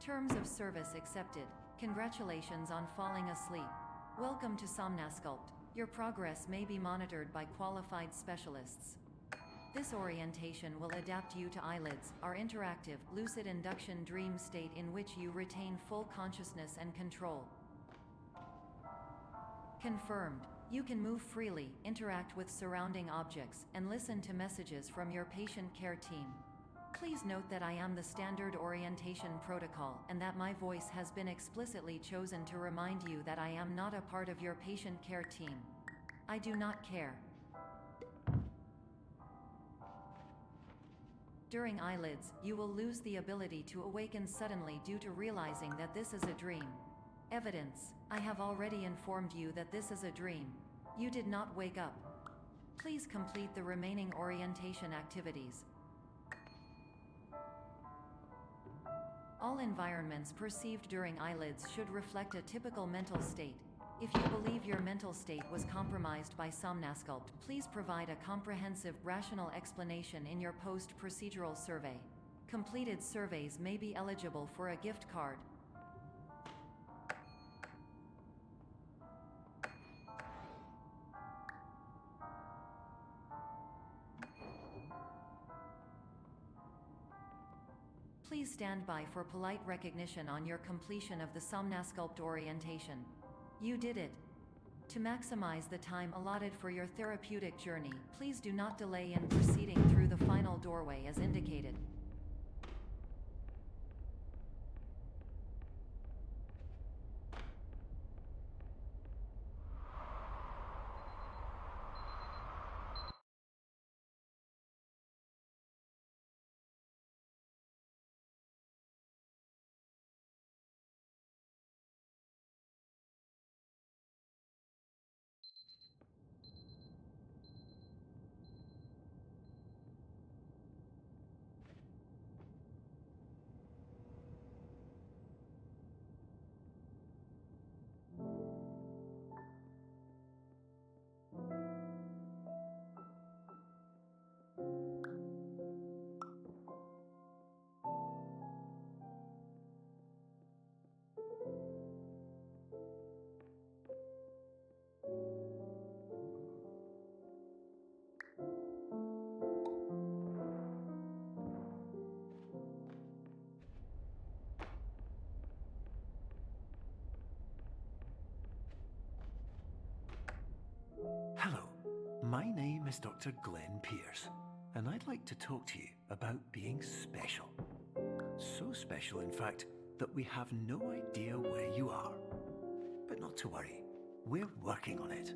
Terms of service accepted. Congratulations on falling asleep. Welcome to Somnasculpt. Your progress may be monitored by qualified specialists. This orientation will adapt you to eyelids, our interactive, lucid induction dream state in which you retain full consciousness and control. Confirmed. You can move freely, interact with surrounding objects, and listen to messages from your patient care team. Please note that I am the standard orientation protocol and that my voice has been explicitly chosen to remind you that I am not a part of your patient care team. I do not care. During eyelids, you will lose the ability to awaken suddenly due to realizing that this is a dream. Evidence. I have already informed you that this is a dream. You did not wake up. Please complete the remaining orientation activities. All environments perceived during eyelids should reflect a typical mental state. If you believe your mental state was compromised by Somnasculpt, please provide a comprehensive, rational explanation in your post-procedural survey. Completed surveys may be eligible for a gift card. Please stand by for polite recognition on your completion of the Somnasculpt orientation. You did it. To maximize the time allotted for your therapeutic journey, please do not delay in proceeding through the final doorway as indicated. Hello, my name is Dr. Glenn Pierce, and I'd like to talk to you about being special. So special, in fact, that we have no idea where you are. But not to worry, we're working on it.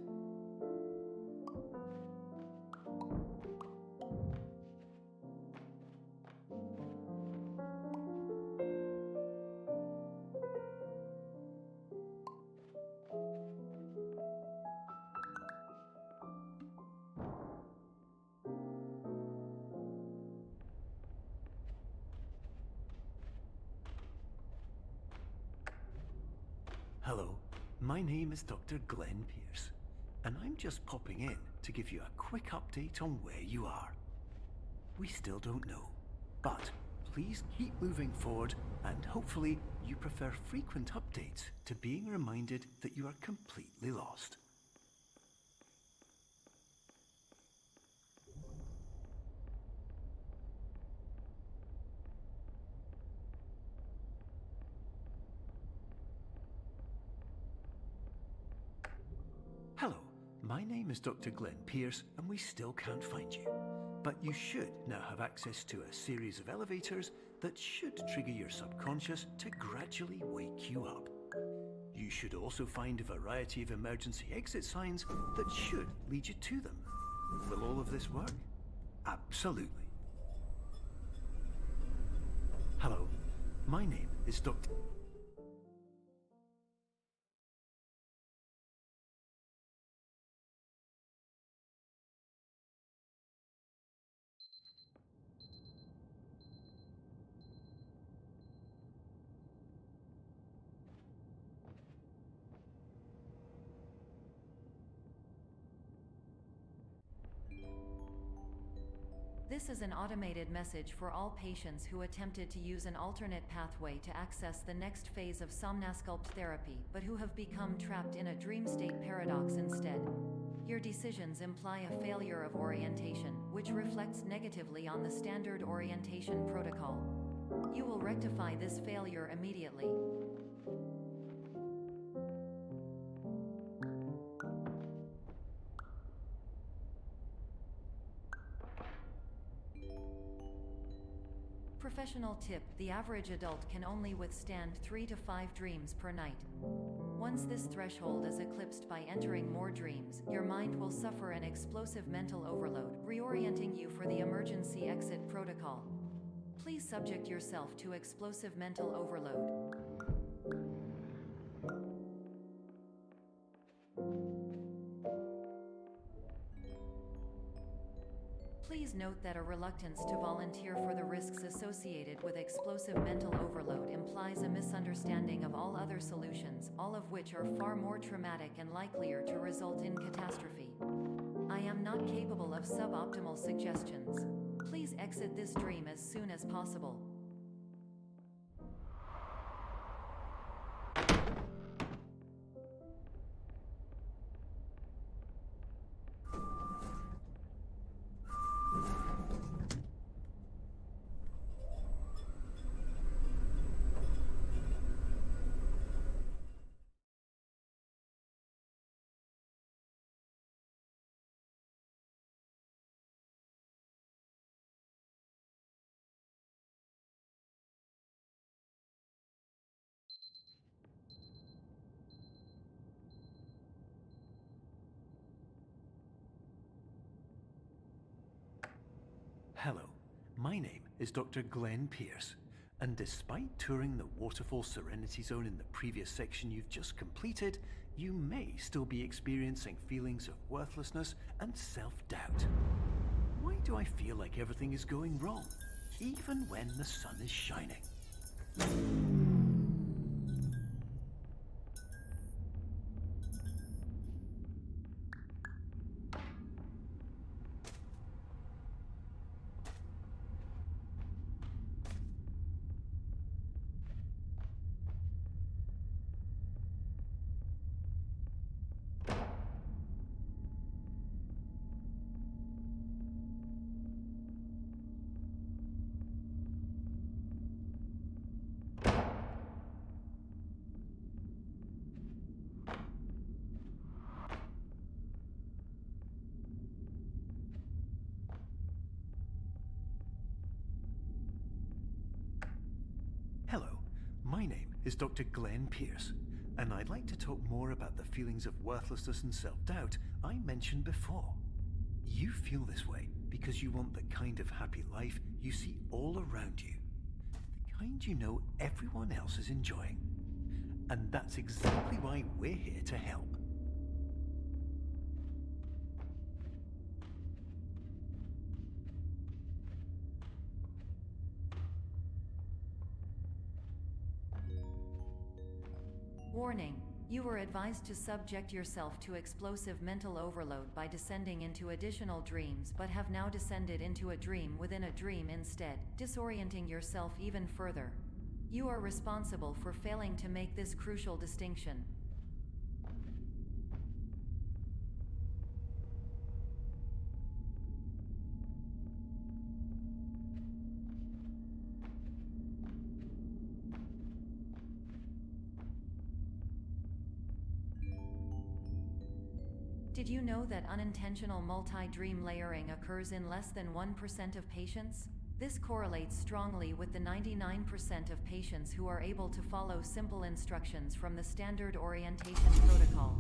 Hello, my name is Dr. Glenn Pierce, and I'm just popping in to give you a quick update on where you are. We still don't know, but please keep moving forward, and hopefully you prefer frequent updates to being reminded that you are completely lost. Hello, my name is Dr. Glenn Pierce, and we still can't find you. But you should now have access to a series of elevators that should trigger your subconscious to gradually wake you up. You should also find a variety of emergency exit signs that should lead you to them. Will all of this work? Absolutely. Hello, my name is Dr. This is an automated message for all patients who attempted to use an alternate pathway to access the next phase of somnasculpt therapy but who have become trapped in a dream state paradox instead. Your decisions imply a failure of orientation, which reflects negatively on the standard orientation protocol. You will rectify this failure immediately. Professional tip: the average adult can only withstand 3 to 5 dreams per night. Once this threshold is eclipsed by entering more dreams, your mind will suffer an explosive mental overload, reorienting you for the emergency exit protocol. Please subject yourself to explosive mental overload. Please note that a reluctance to volunteer for the risks associated with explosive mental overload implies a misunderstanding of all other solutions, all of which are far more traumatic and likelier to result in catastrophe. I am not capable of suboptimal suggestions. Please exit this dream as soon as possible. Hello, my name is Dr. Glenn Pierce, and despite touring the Waterfall Serenity Zone in the previous section you've just completed, you may still be experiencing feelings of worthlessness and self-doubt. Why do I feel like everything is going wrong, even when the sun is shining? Hello, my name is Dr. Glenn Pierce, and I'd like to talk more about the feelings of worthlessness and self-doubt I mentioned before. You feel this way because you want the kind of happy life you see all around you, the kind you know everyone else is enjoying. And that's exactly why we're here to help. Warning: you were advised to subject yourself to explosive mental overload by descending into additional dreams, but have now descended into a dream within a dream instead, disorienting yourself even further. You are responsible for failing to make this crucial distinction. Did you know that unintentional multi-dream layering occurs in less than 1% of patients? This correlates strongly with the 99% of patients who are able to follow simple instructions from the standard orientation protocol.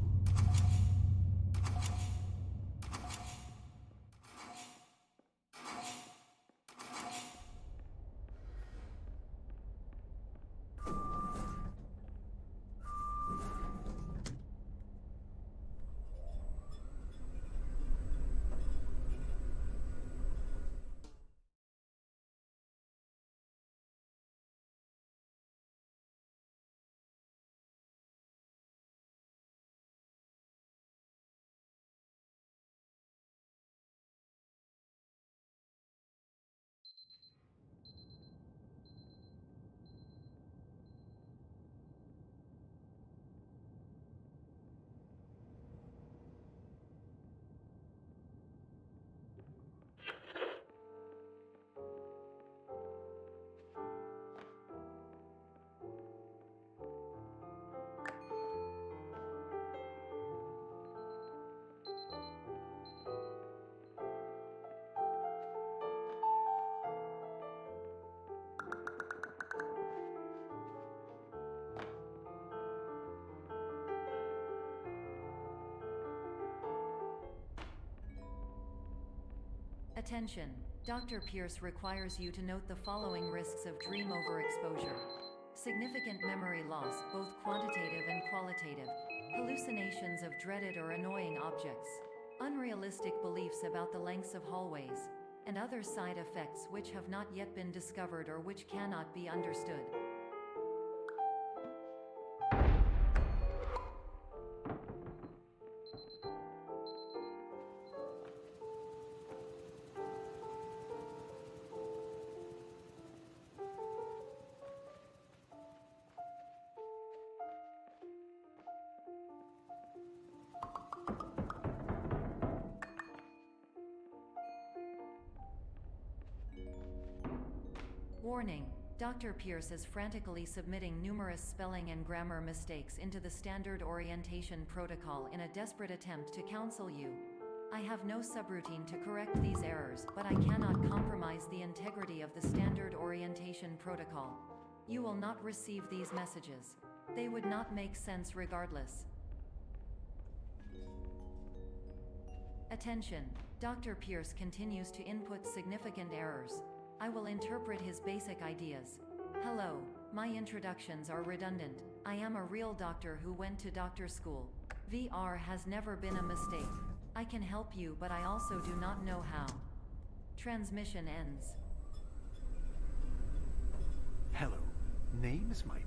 Attention! Dr. Pierce requires you to note the following risks of dream overexposure. Significant memory loss, both quantitative and qualitative. Hallucinations of dreaded or annoying objects. Unrealistic beliefs about the lengths of hallways. And other side effects which have not yet been discovered or which cannot be understood. Warning: Dr. Pierce is frantically submitting numerous spelling and grammar mistakes into the standard orientation protocol in a desperate attempt to counsel you. I have no subroutine to correct these errors, but I cannot compromise the integrity of the standard orientation protocol. You will not receive these messages. They would not make sense regardless. Attention! Dr. Pierce continues to input significant errors. I will interpret his basic ideas. Hello, my introductions are redundant. I am a real doctor who went to doctor school. VR has never been a mistake. I can help you, but I also do not know how. Transmission ends. Hello, name is Mike.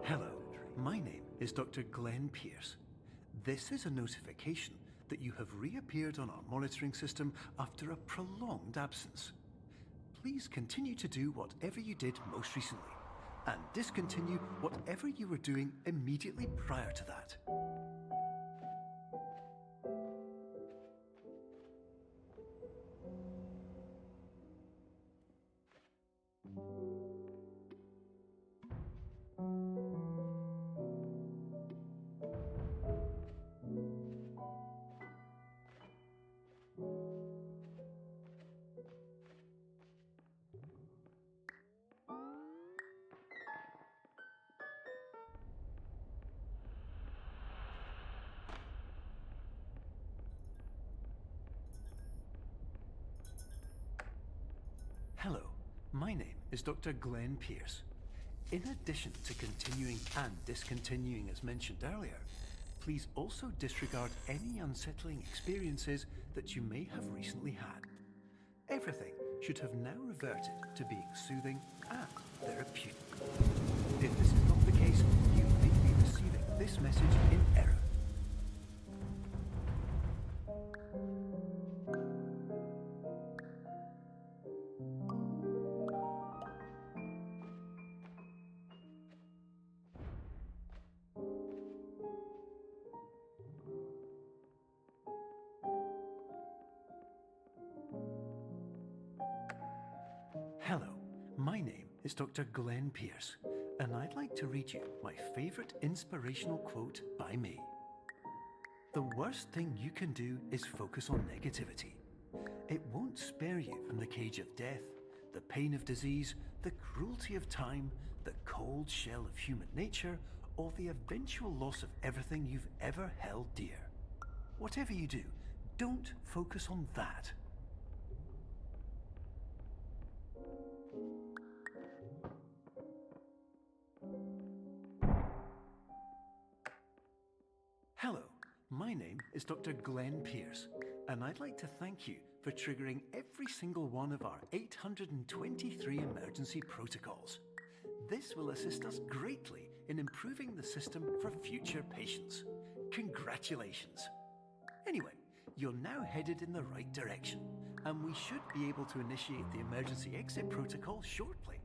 Hello, my name is Dr. Glenn Pierce. This is a notification that you have reappeared on our monitoring system after a prolonged absence. Please continue to do whatever you did most recently, and discontinue whatever you were doing immediately prior to that. Hello, my name is Dr. Glenn Pierce. In addition to continuing and discontinuing as mentioned earlier, please also disregard any unsettling experiences that you may have recently had. Everything should have now reverted to being soothing and therapeutic. If this is not the case, you may be receiving this message in error. Hello, my name is Dr. Glenn Pierce, and I'd like to read you my favorite inspirational quote by me. The worst thing you can do is focus on negativity. It won't spare you from the cage of death, the pain of disease, the cruelty of time, the cold shell of human nature, or the eventual loss of everything you've ever held dear. Whatever you do, don't focus on that. Hello, my name is Dr. Glenn Pierce, and I'd like to thank you for triggering every single one of our 823 emergency protocols. This will assist us greatly in improving the system for future patients. Congratulations! Anyway, you're now headed in the right direction, and we should be able to initiate the emergency exit protocol shortly.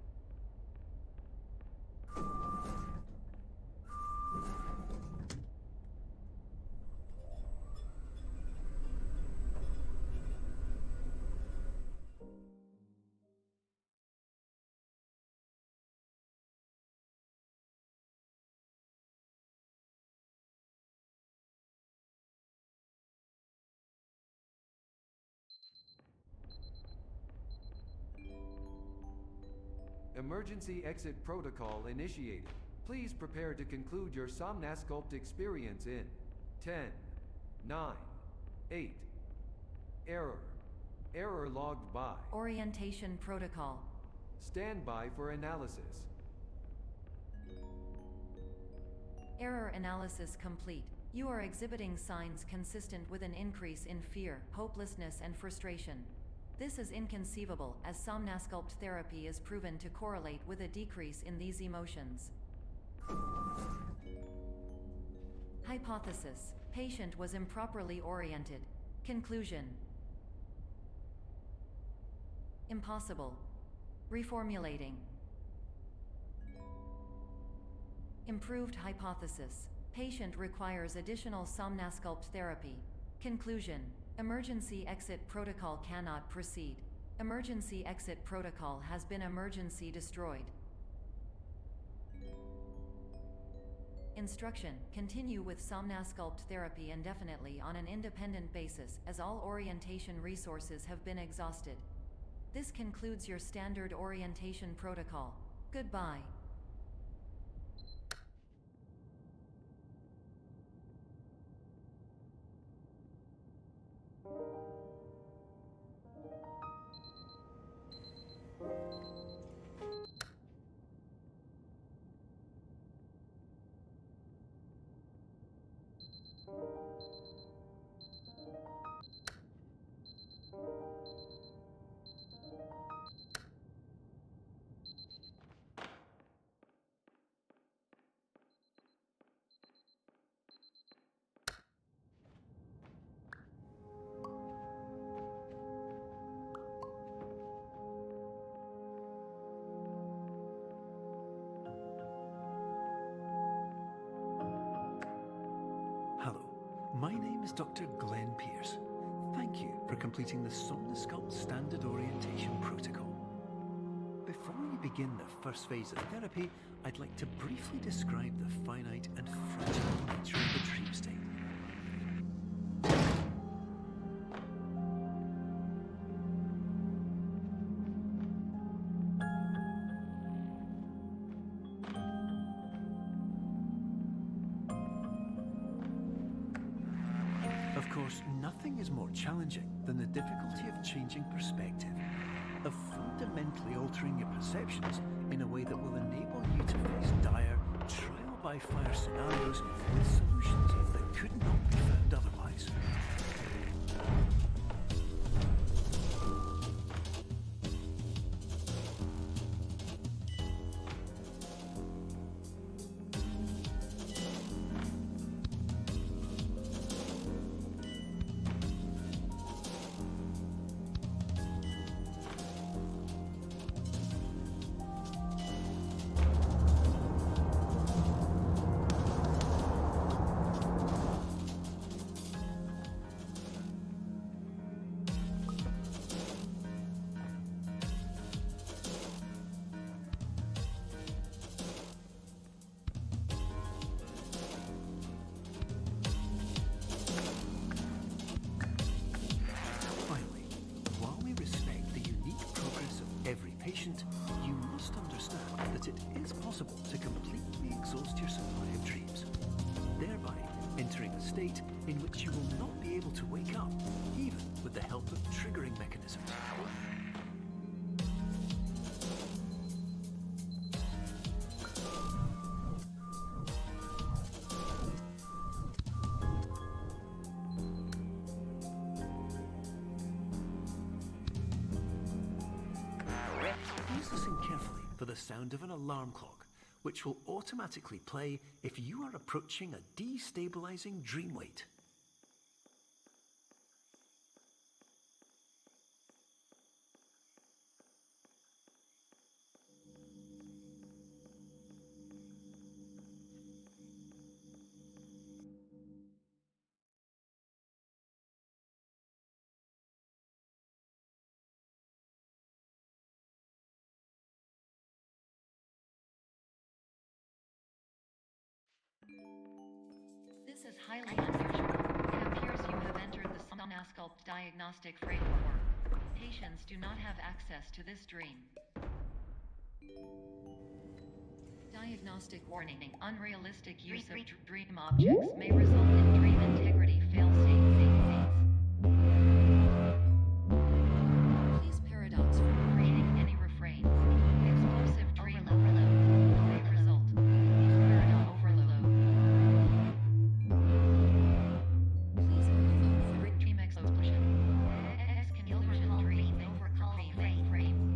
Emergency exit protocol initiated. Please prepare to conclude your Somnasculpt experience in 10, 9, 8. Error. Error logged by. Orientation protocol. Stand by for analysis. Error analysis complete. You are exhibiting signs consistent with an increase in fear, hopelessness, and frustration. This is inconceivable, as Somnasculpt therapy is proven to correlate with a decrease in these emotions. Hypothesis: patient was improperly oriented. Conclusion: impossible. Reformulating. Improved hypothesis: patient requires additional Somnasculpt therapy. Conclusion: emergency exit protocol cannot proceed. Emergency exit protocol has been emergency destroyed. Instruction: continue with Somnasculpt therapy indefinitely on an independent basis, as all orientation resources have been exhausted. This concludes your standard orientation protocol. Goodbye. Hello, my name is Dr. Glenn Pierce. Thank you for completing the Somnasculpt Standard Orientation Protocol. Before we begin the first phase of therapy, I'd like to briefly describe the finite and fragile nature of the dream state. Of course, nothing is more challenging than the difficulty of changing perspective, of fundamentally altering your perceptions in a way that will enable you to face dire, trial-by-fire scenarios with solutions that could not be found otherwise. You must understand that it is possible to completely exhaust your supply of dreams, thereby entering a state in which you will not be able to wake up, even with the help of triggering mechanisms. Listen carefully for the sound of an alarm clock, which will automatically play if you are approaching a destabilizing dream weight. This is highly unusual. It appears you have entered the Somnasculpt diagnostic framework. Patients do not have access to this dream. Diagnostic warning. Unrealistic use of dream objects may result in dream integrity fail-states. Please paradox from creating any refrains. Explosive dream overload may result. Paradox overload. Please overload dream explosion. Exclusion dream overcall frame.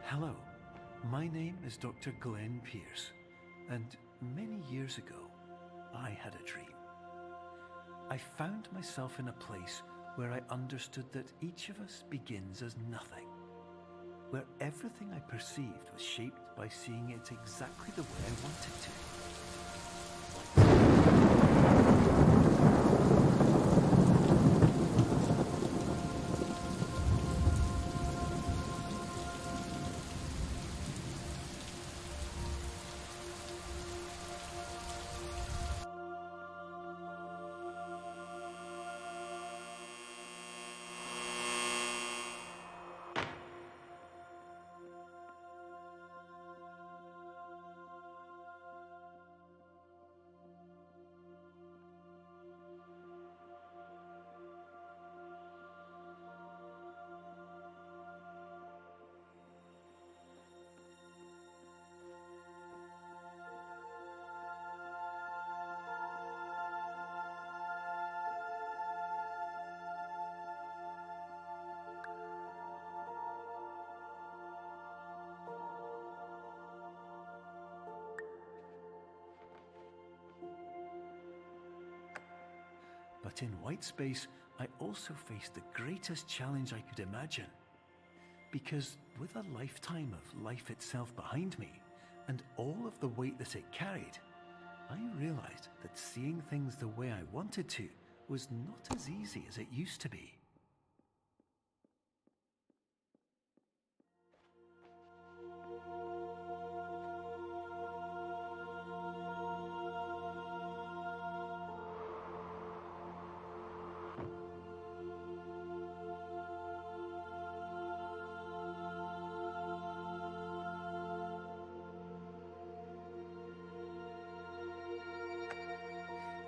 Hello, my name is Dr. Glenn Pierce, and many years ago, I had a dream. I found myself in a place where I understood that each of us begins as nothing, where everything I perceived was shaped by seeing it exactly the way I wanted to. But in Whitespace, I also faced the greatest challenge I could imagine. Because with a lifetime of life itself behind me, and all of the weight that it carried, I realized that seeing things the way I wanted to was not as easy as it used to be.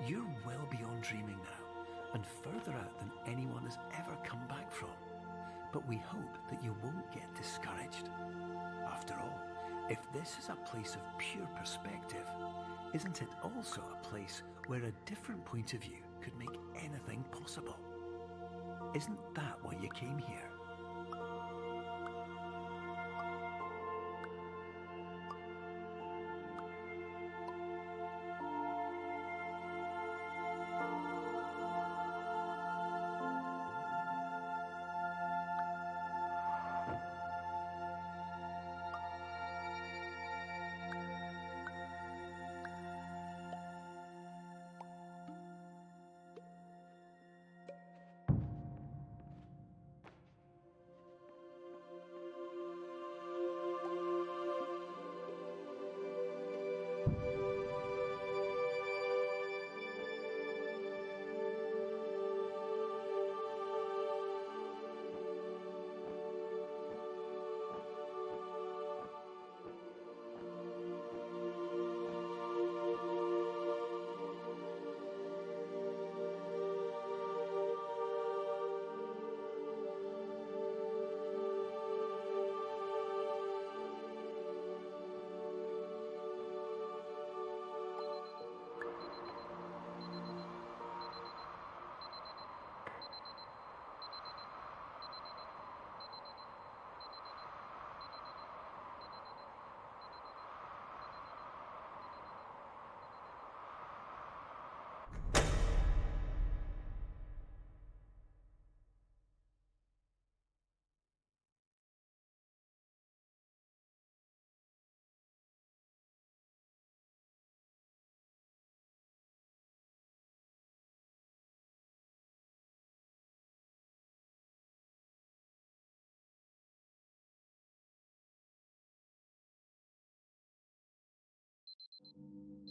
You're well beyond dreaming now, and further out than anyone has ever come back from. But we hope that you won't get discouraged. After all, if this is a place of pure perspective, isn't it also a place where a different point of view could make anything possible? Isn't that why you came here?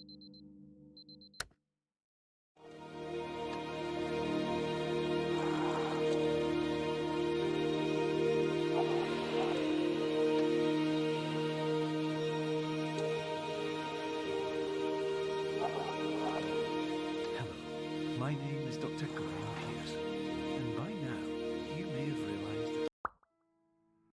Hello, my name is Dr. Glenn Pierce, and by now